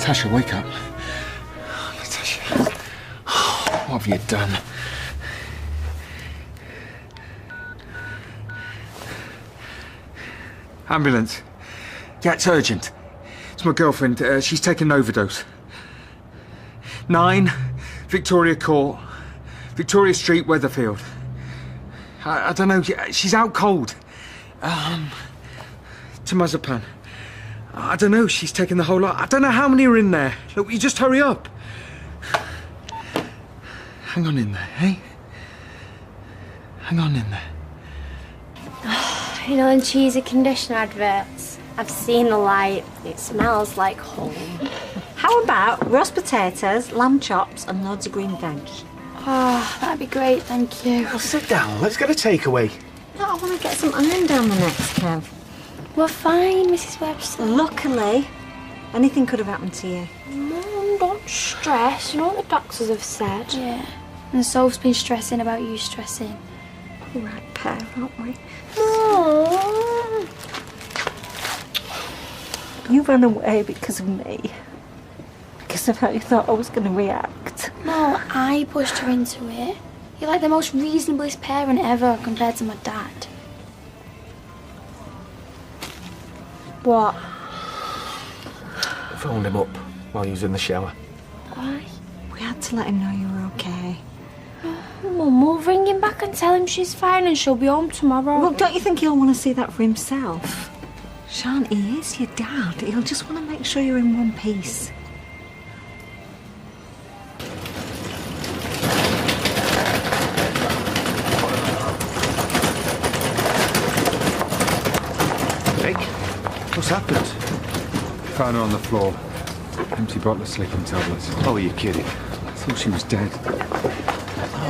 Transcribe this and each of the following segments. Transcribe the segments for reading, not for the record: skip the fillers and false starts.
Natasha, wake up. Natasha. What have you done? Ambulance. Yeah, it's urgent. It's my girlfriend. She's taken an overdose. 9 Victoria Court, Victoria Street, Weatherfield. I don't know. She's out cold. Temazepam. I don't know. She's taken the whole lot. I don't know how many are in there. Look, you just hurry up. Hang on in there, hey? Hang on in there. You know, in cheesy conditioner adverts, I've seen the light. It smells like home. How about roast potatoes, lamb chops and loads of green veg? Oh, that'd be great, thank you. Well, sit down. Let's get a takeaway. No, I want to get some iron down the necks, Kev. We're fine, Mrs. Webster. Luckily, anything could have happened to you. Mum, don't stress. You know what the doctors have said? Yeah. And Soph's been stressing about you stressing. We're the right pair, aren't we? Mum. You ran away because of me. Because of how you thought I was going to react. No, I pushed her into it. You're like the most reasonablest parent ever compared to my dad. What? I phoned him up while he was in the shower. Why? We had to let him know you were okay. Mum, we'll ring him back and tell him she's fine and she'll be home tomorrow. Well, don't you think he'll want to see that for himself? Sean, he is your dad. He'll just want to make sure you're in one piece. Nick, what's happened? Found her on the floor. Empty bottle of sleeping tablets. Oh, are you kidding? I thought she was dead.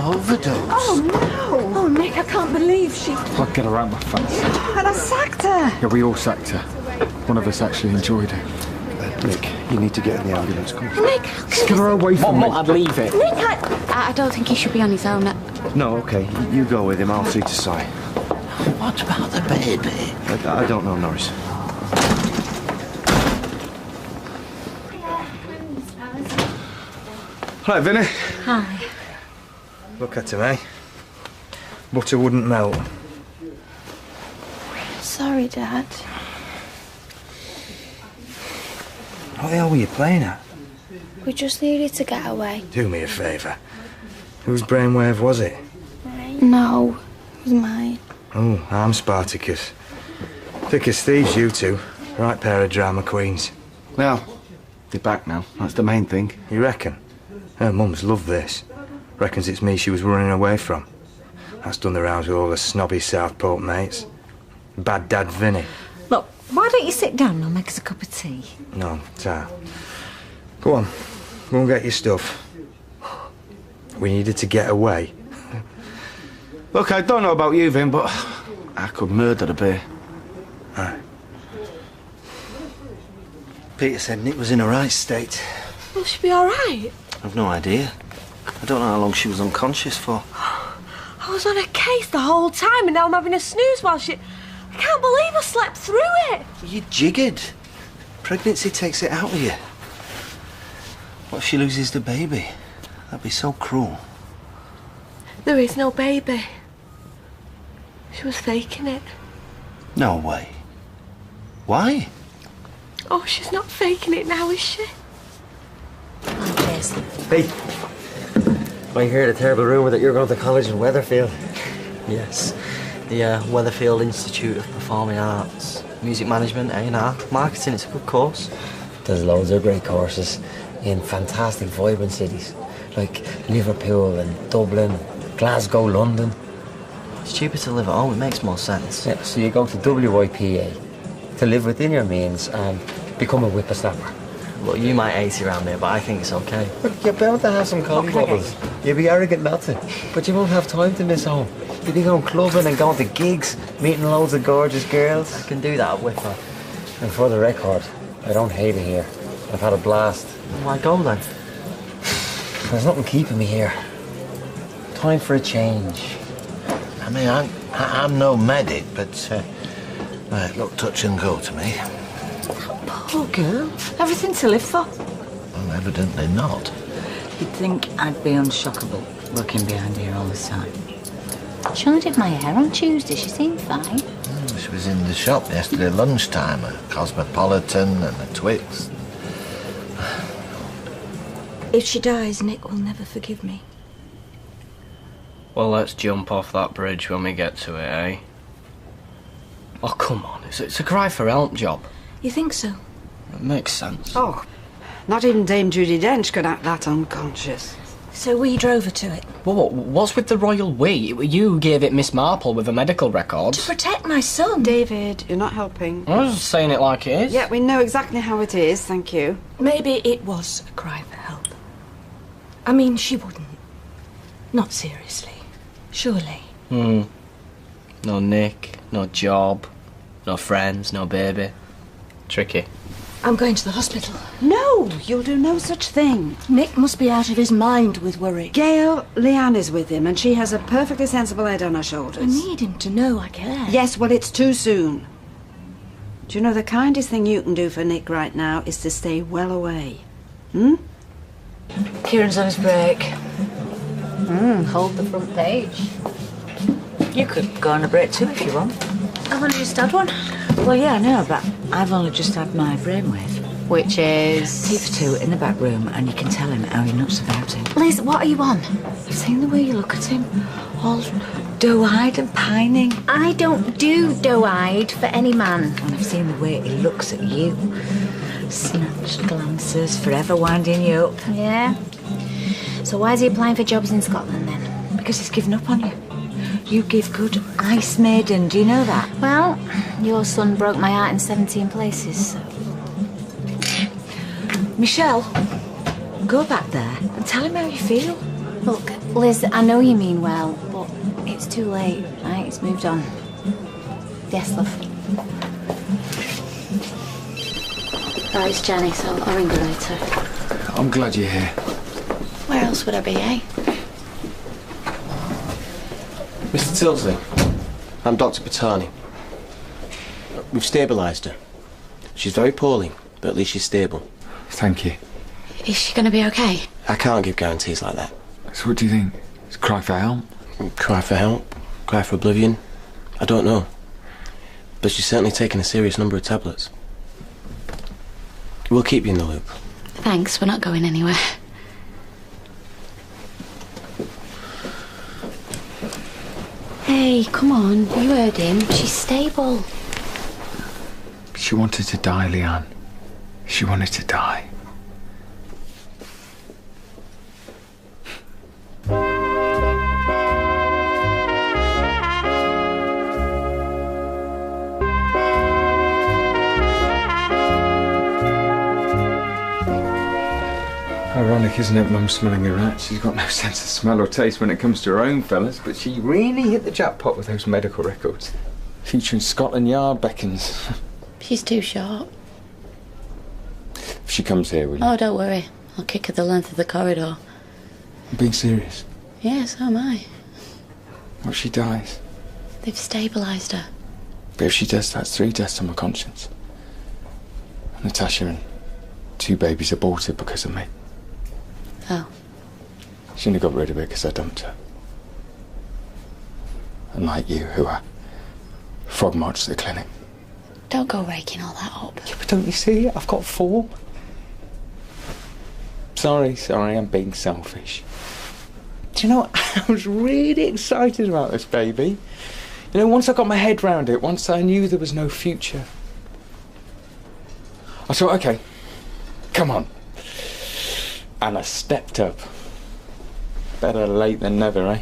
Overdose? Oh, no! Oh, Nick, I can't believe she... I'll get her out my face. And I sacked her! Yeah, we all sacked her. One of us actually enjoyed it. Nick, you need to get in the ambulance. Come on. Nick, Just get her away from me. I'd leave it. Nick, I don't think he should be on his own. No, okay. You go with him. I'll see to Si. What about the baby? I don't know, Norris. Hi, Vinny. Hi. Look at him, eh? Butter wouldn't melt. Sorry, Dad. What the hell were you playing at? We just needed to get away. Do me a favour. Whose brainwave was it? No, it was mine. Oh, I'm Spartacus. Thick as thieves, you two. Right pair of drama queens. Well, they're back now. That's the main thing. You reckon? Her mum's loved this. Reckons it's me she was running away from. That's done the rounds with all the snobby Southport mates. Bad dad Vinny. Look, why don't you sit down and I'll make us a cup of tea? No, Ta. Go on. Go and get your stuff. We needed to get away. Look, I don't know about you, Vin, but I could murder a bear. Aye. Peter said Nick was in a right state. Will she be all right? I've no idea. I don't know how long she was unconscious for. I was on her case the whole time and now I'm having a snooze while she... I can't believe I slept through it. You jiggered. Pregnancy takes it out of you. What if she loses the baby? That'd be so cruel. There is no baby. She was faking it. No way. Why? Oh, she's not faking it now, is she? Hey, I hear the terrible rumour that you're going to college in Weatherfield. Yes, the Weatherfield Institute of Performing Arts. Music management, A&R, marketing, it's a good course. There's loads of great courses in fantastic, vibrant cities like Liverpool and Dublin, Glasgow, London. It's cheaper to live at home, it makes more sense. Yeah, so you go to WYPA to live within your means and become a whippersnapper. Well, you might hate it around here, but I think it's okay. But you're bound to have some coffee bubbles. You'd be arrogant not to. But you won't have time to miss home. You'll be going clubbing and going to gigs, meeting loads of gorgeous girls. I can do that at Whipper. And for the record, I don't hate it here. I've had a blast. Why go then? There's nothing keeping me here. Time for a change. I mean, I'm no medic, but it looked touch and go to me. Poor girl. Everything to live for. evidently not. You'd think I'd be unshockable, working behind here all this time. She only did my hair on Tuesday. She seemed fine. She was in the shop yesterday lunchtime, a Cosmopolitan and a Twix. If she dies, Nick will never forgive me. Well, let's jump off that bridge when we get to it, eh? Oh, come on. It's a cry for help job. You think so? It makes sense. Oh, not even Dame Judi Dench could act that unconscious. So we drove her to it. Well, what's with the royal we? You gave it Miss Marple with the medical records. To protect my son. David, you're not helping. I was saying it like it is. Yeah, we know exactly how it is, thank you. Maybe it was a cry for help. I mean, she wouldn't. Not seriously. Surely. No Nick, no job, no friends, no baby. Tricky. I'm going to the hospital. No, you'll do no such thing. Nick must be out of his mind with worry. Gail, Leanne is with him, and she has a perfectly sensible head on her shoulders. I need him to know I care. Yes, well, it's too soon. Do you know the kindest thing you can do for Nick right now is to stay well away? Kieran's on his break. Hold the front page. You could go on a break too if you want. I've only just had one. Well, yeah, I know, but I've only just had my brainwave. Which is... Tea for two in the back room, and you can tell him how you're nuts about him. Liz, what are you on? I've seen the way you look at him, all doe-eyed and pining. I don't do doe-eyed for any man. And I've seen the way he looks at you. Snatched glances, forever winding you up. Yeah? So why is he applying for jobs in Scotland then? Because he's given up on you. You give good, ice maiden, do you know that? Well, your son broke my heart in 17 places, so... Michelle, go back there and tell him how you feel. Look, Liz, I know you mean well, but it's too late, right? It's moved on. Yes, love. Right, it's Janice. I'll ring her later. I'm glad you're here. Where else would I be, eh? Mr. Tilsley, I'm Dr. Patani. We've stabilised her. She's very poorly, but at least she's stable. Thank you. Is she going to be okay? I can't give guarantees like that. So what do you think? It's a cry for help? Cry for help? Cry for oblivion? I don't know. But she's certainly taken a serious number of tablets. We'll keep you in the loop. Thanks, we're not going anywhere. Hey, come on, you heard him. She's stable. She wanted to die, Leanne. She wanted to die. Ironic, isn't it, Mum smelling a rat? She's got no sense of smell or taste when it comes to her own fellas, but she really hit the jackpot with those medical records. Featuring Scotland Yard beckons. She's too short. If she comes here, will you? Oh, don't worry. I'll kick her the length of the corridor. I'm being serious. Yeah, so am I. What if she dies? They've stabilised her. But if she does, that's 3 deaths on my conscience. Natasha and 2 babies aborted because of me. Oh. She only got rid of it because I dumped her. Unlike you, who are frog marched to the clinic. Don't go raking all that up. Yeah, but don't you see? I've got form. Sorry, I'm being selfish. Do you know, I was really excited about this baby. You know, once I got my head round it, once I knew there was no future, I thought, okay, come on. And I stepped up. Better late than never, eh?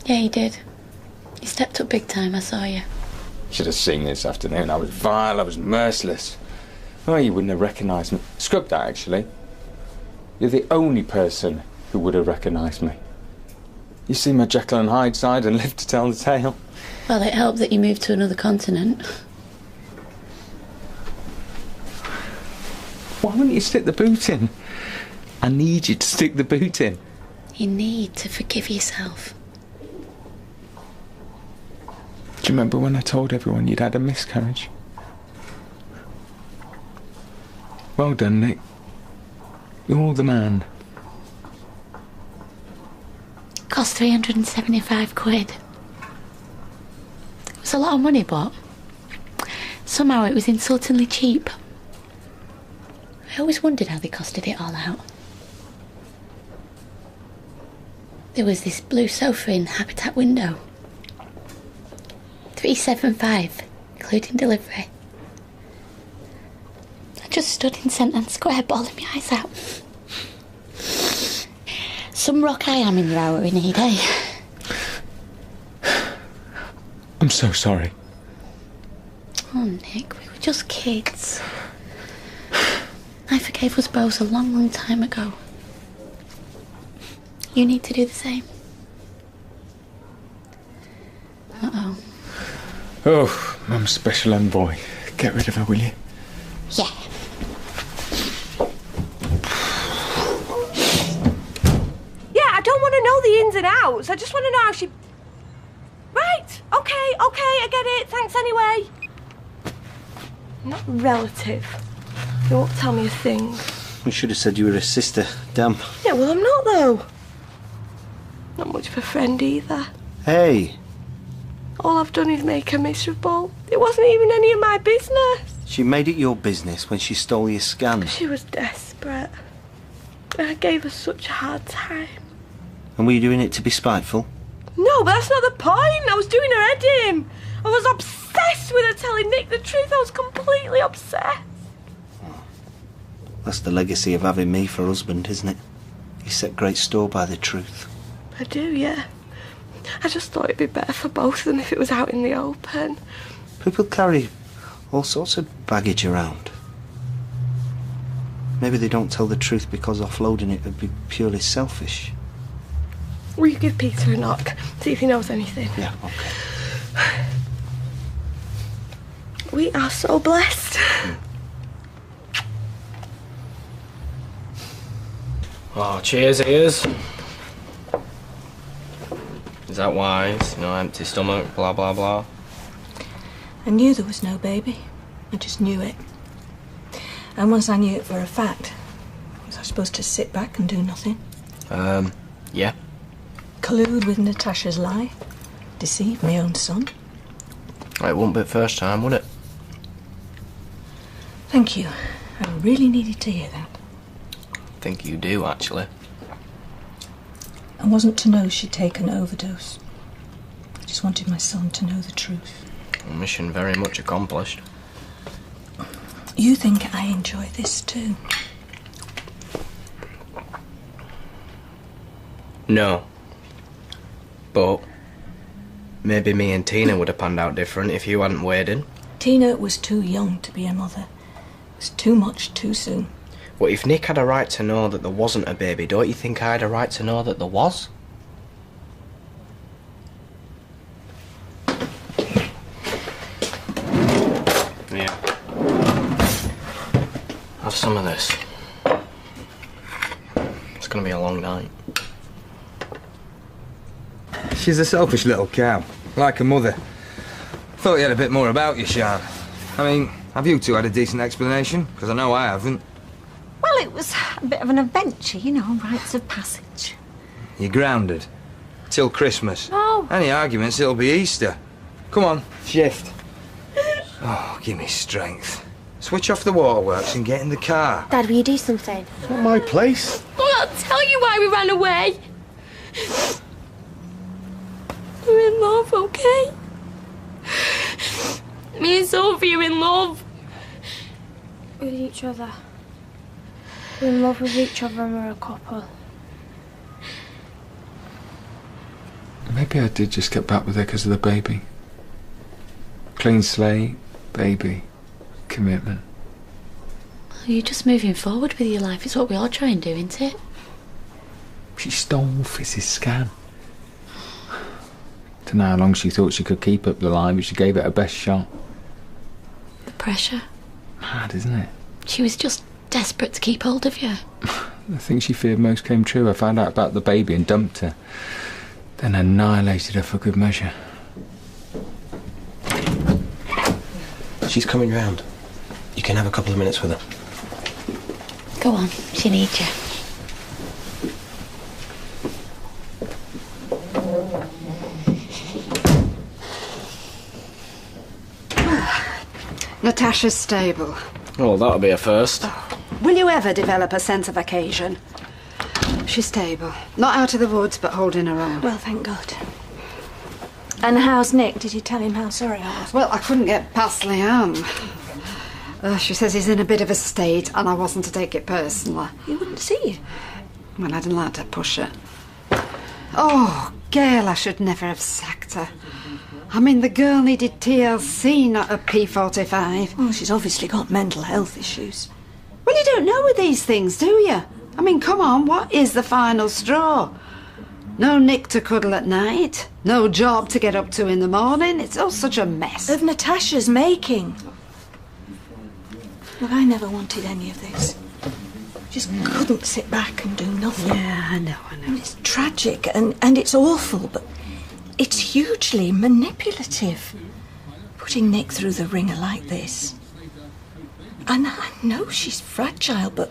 Yeah, you did. You stepped up big time, I saw you. Should have seen this afternoon. I was vile, I was merciless. Oh, you wouldn't have recognised me. Scrub that, actually. You're the only person who would have recognised me. You see my Jekyll and Hyde side and live to tell the tale. Well, it helped that you moved to another continent. Why wouldn't you stick the boot in? I need you to stick the boot in. You need to forgive yourself. Do you remember when I told everyone you'd had a miscarriage? Well done, Nick. You're the man. Cost 375 quid. It was a lot of money, but somehow it was insultingly cheap. I always wondered how they costed it all out. There was this blue sofa in the Habitat window. 375, including delivery. I just stood in St Anne's Square bawling my eyes out. Some rock I am in your hour in need, eh? I'm so sorry. Oh, Nick, we were just kids. I forgave us both a long, long time ago. You need to do the same. Uh-oh. Oh, Mum's special envoy. Get rid of her, will you? Yeah. Yeah, I don't want to know the ins and outs. I just want to know how she... Right, okay, I get it. Thanks anyway. Not relative. You won't tell me a thing. We should have said you were a sister. Damn. Yeah, well, I'm not, though. Not much of a friend either. Hey. All I've done is make her miserable. It wasn't even any of my business. She made it your business when she stole your scans. She was desperate. I gave her such a hard time. And were you doing it to be spiteful? No, but that's not the point. I was doing her head in. I was obsessed with her telling Nick the truth. I was completely obsessed. That's the legacy of having me for husband, isn't it? You set great store by the truth. I do, yeah. I just thought it'd be better for both of them if it was out in the open. People carry all sorts of baggage around. Maybe they don't tell the truth because offloading it would be purely selfish. Will you give Peter a knock? See if he knows anything. Yeah, okay. We are so blessed. Oh, cheers, ears. Is that wise? You know, empty stomach, blah, blah, blah. I knew there was no baby. I just knew it. And once I knew it for a fact, was I supposed to sit back and do nothing? Yeah. Collude with Natasha's lie? Deceive my own son? It wouldn't be the first time, would it? Thank you. I really needed to hear that. I think you do, actually. I wasn't to know she'd taken an overdose. I just wanted my son to know the truth. Mission very much accomplished. You think I enjoy this too? No. But maybe me and Tina would have panned out different if you hadn't waited. Tina was too young to be a mother. It was too much too soon. Well, if Nick had a right to know that there wasn't a baby, don't you think I had a right to know that there was? Yeah. Have some of this. It's gonna be a long night. She's a selfish little cow, like her mother. Thought you had a bit more about you, Sian. I mean, have you two had a decent explanation? Because I know I haven't. Well, it was a bit of an adventure, you know, rites of passage. You're grounded. Till Christmas. No. Any arguments, it'll be Easter. Come on, shift. Oh, give me strength. Switch off the waterworks and get in the car. Dad, will you do something? It's not my place. Well, I'll tell you why we ran away. We're in love, okay? Me and Sophie are in love. With each other. We're in love with each other and we're a couple. Maybe I did just get back with her because of the baby. Clean slate, baby, commitment. You're just moving forward with your life. It's what we all try and do, isn't it? She stole Fizz's scan. Don't know how long she thought she could keep up the lie, but she gave it her best shot. The pressure. Mad, isn't it? She was just desperate to keep hold of you. The thing she feared most came true. I found out about the baby and dumped her. Then annihilated her for good measure. She's coming round. You can have a couple of minutes with her. Go on, she needs you. Natasha's stable. Oh, that'll be a first. Will you ever develop a sense of occasion? She's stable. Not out of the woods, but holding her own. Well, thank God. And how's Nick? Did you tell him how sorry I was? Well, I couldn't get past Leanne. She says he's in a bit of a state, and I wasn't to take it personally. He wouldn't see you. Well, I didn't like to push her. Oh, Gail, I should never have sacked her. I mean, the girl needed TLC, not a P45. Well, she's obviously got mental health issues. Well, you don't know with these things, do you? I mean, come on, what is the final straw? No Nick to cuddle at night. No job to get up to in the morning. It's all such a mess. Of Natasha's making. Look, I never wanted any of this. Just couldn't sit back and do nothing. Yeah, I know. It's tragic and it's awful, but it's hugely manipulative. Putting Nick through the ringer like this. And I know she's fragile, but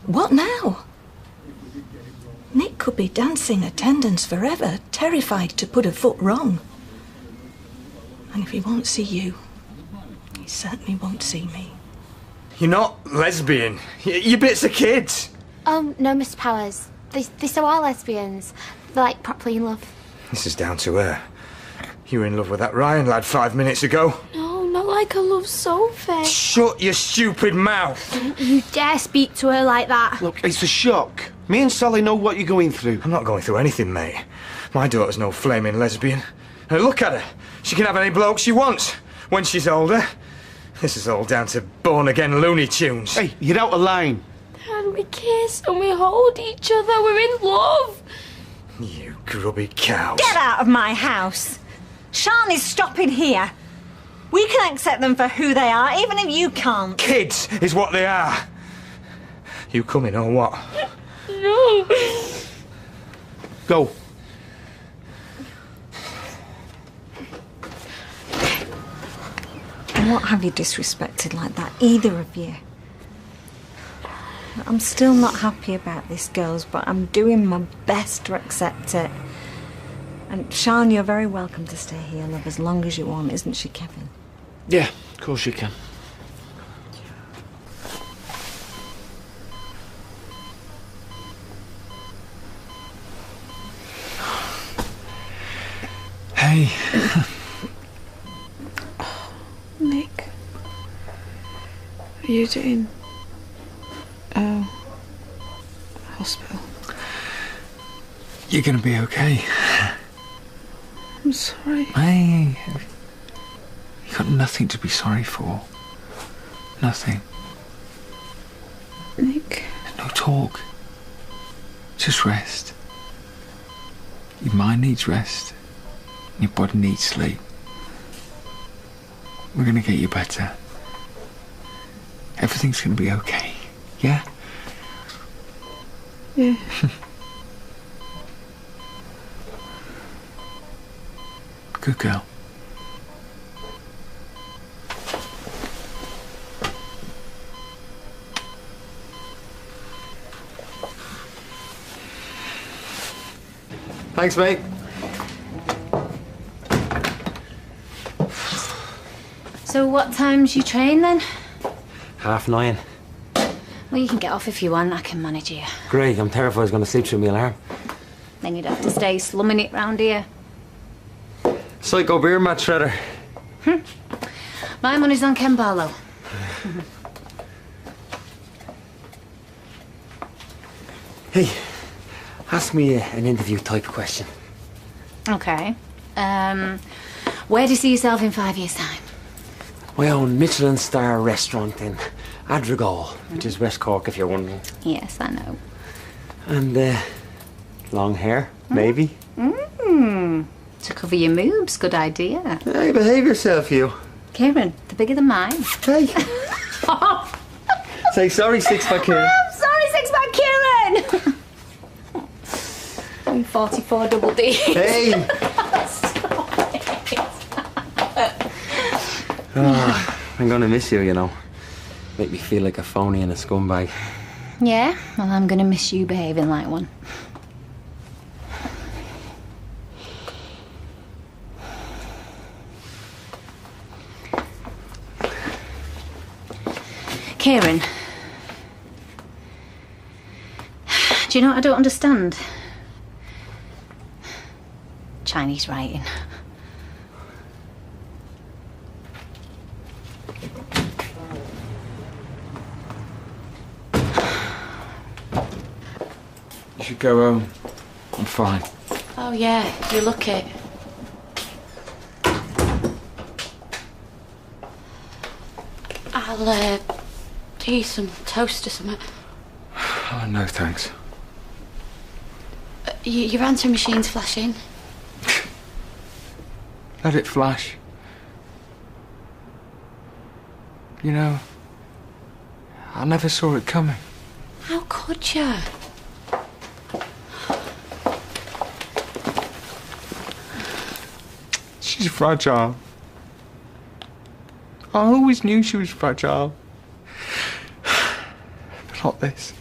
what now? Nick could be dancing attendance forever, terrified to put a foot wrong. And if he won't see you, he certainly won't see me. You're not lesbian. You're bits of kids. Oh, no, Mr. Powers. They so are lesbians. They're, like, properly in love. This is down to her. You were in love with that Ryan lad 5 minutes ago. No, not like I love Sophie. Shut your stupid mouth. Don't you dare speak to her like that. Look, it's a shock. Me and Sally know what you're going through. I'm not going through anything, mate. My daughter's no flaming lesbian. And look at her. She can have any bloke she wants when she's older. This is all down to born-again Looney Tunes. Hey, you're out of line. And we kiss and we hold each other. We're in love. You grubby cows. Get out of my house. Sean is stopping here. We can accept them for who they are, even if you can't. Kids is what they are. You coming or what? No. Go. What have you disrespected like that, either of you? I'm still not happy about this, girls, but I'm doing my best to accept it. And Sean, you're very welcome to stay here, love, as long as you want, isn't she, Kevin? Yeah, of course you can. Hey. Nick, are you doing? Hospital. You're gonna be okay. I'm sorry. Hey, you got nothing to be sorry for. Nothing. Nick. No talk. Just rest. Your mind needs rest. Your body needs sleep. We're gonna get you better. Everything's gonna be okay. Yeah? Yeah. Good girl. Thanks, mate. So what time's your train then? 9:30. Well, you can get off if you want. I can manage you. Great, I'm terrified I was going to sleep through my alarm. Then you'd have to stay slumming it round here. Psycho beer mat shredder. My money's on Ken Barlow. Hey, ask me an interview type question. Okay. Where do you see yourself in 5 years' time? My own Michelin star restaurant in Adrigall, which is West Cork, if you're wondering. Yes, I know. And long hair, maybe. To cover your moobs, good idea. Hey, behave yourself, you. Kieran, the bigger the mine. Hey. Say sorry, six-pack Kieran. I'm sorry, six-pack Kieran! 44 double D. Hey! Oh, I'm gonna miss you, you know. Make me feel like a phony and a scumbag. Yeah? Well, I'm going to miss you behaving like one. Kieran. Do you know what I don't understand? Chinese writing. You should go home. I'm fine. Oh yeah, you're lucky. I'll do you some toast or something. Oh, no, thanks. Your answering machine's flashing. Let it flash. You know, I never saw it coming. How could you? She's fragile. I always knew she was fragile. But not this.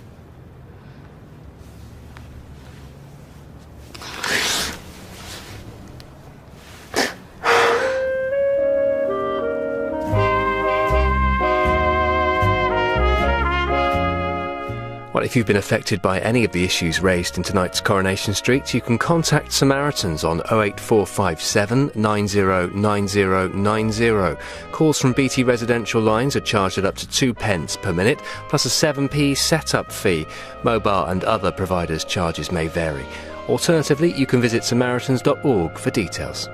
Well, if you've been affected by any of the issues raised in tonight's Coronation Street, you can contact Samaritans on 08457 909090. Calls from BT residential lines are charged at up to 2 pence per minute, plus a 7p set-up fee. Mobile and other providers' charges may vary. Alternatively, you can visit samaritans.org for details.